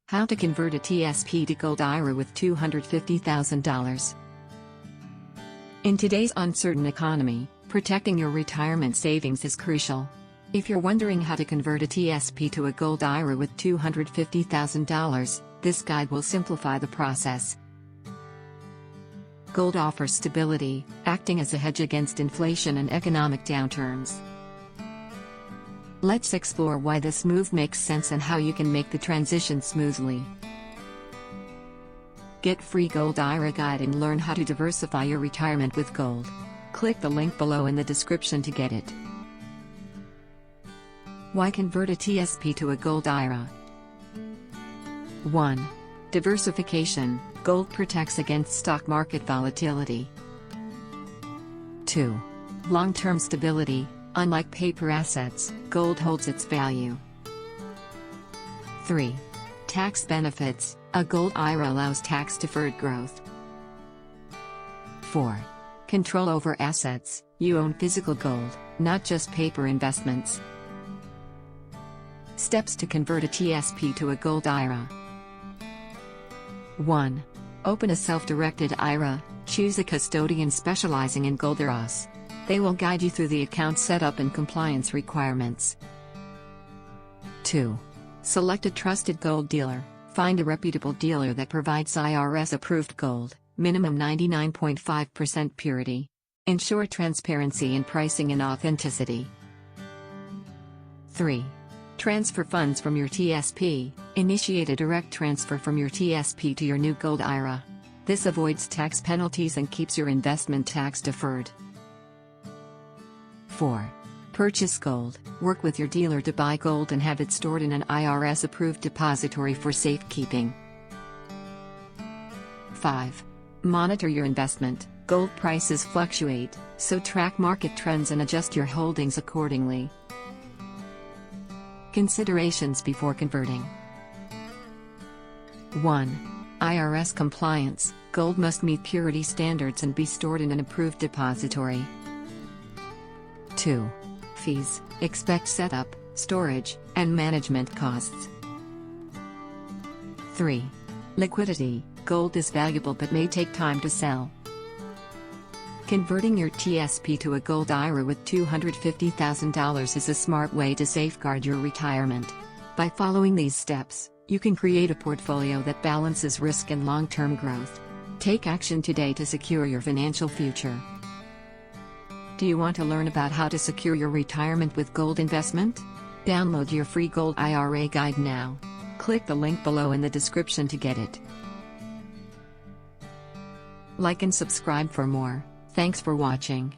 How to convert a TSP to Gold IRA with $250,000. In today's uncertain economy, protecting your retirement savings is crucial. If you're wondering how to convert a TSP to a Gold IRA with $250,000, this guide will simplify the process. Gold offers stability, acting as a hedge against inflation and economic downturns. Let's explore why this move makes sense and how you can make the transition smoothly. Get free Gold IRA guide and learn how to diversify your retirement with gold. Click the link below in the description to get it. Why convert a TSP to a Gold IRA? 1. Diversification. Gold protects against stock market volatility. 2. Long-term stability. Unlike paper assets, gold holds its value. 3. Tax benefits. A Gold IRA allows tax-deferred growth. 4. Control over assets. You own physical gold, not just paper investments. Steps to convert a TSP to a Gold IRA. 1. Open a self-directed IRA. Choose a custodian specializing in Gold IRAs. They will guide you through the account setup and compliance requirements. 2. Select a trusted gold dealer. Find a reputable dealer that provides IRS-approved gold, minimum 99.5% purity. Ensure transparency in pricing and authenticity. 3. Transfer funds from your TSP. Initiate a direct transfer from your TSP to your new Gold IRA. This avoids tax penalties and keeps your investment tax deferred. 4. Purchase gold. Work with your dealer to buy gold and have it stored in an IRS-approved depository for safekeeping. 5. Monitor your investment. Gold prices fluctuate, so track market trends and adjust your holdings accordingly. Considerations before converting. 1. IRS compliance. Gold must meet purity standards and be stored in an approved depository. 2. Fees. Expect setup, storage, and management costs. 3. Liquidity. Gold is valuable but may take time to sell. Converting your TSP to a Gold IRA with $250,000 is a smart way to safeguard your retirement. By following these steps, you can create a portfolio that balances risk and long-term growth. Take action today to secure your financial future. Do you want to learn about how to secure your retirement with gold investment? Download your free Gold IRA guide now. Click the link below in the description to get it. Like and subscribe for more. Thanks for watching.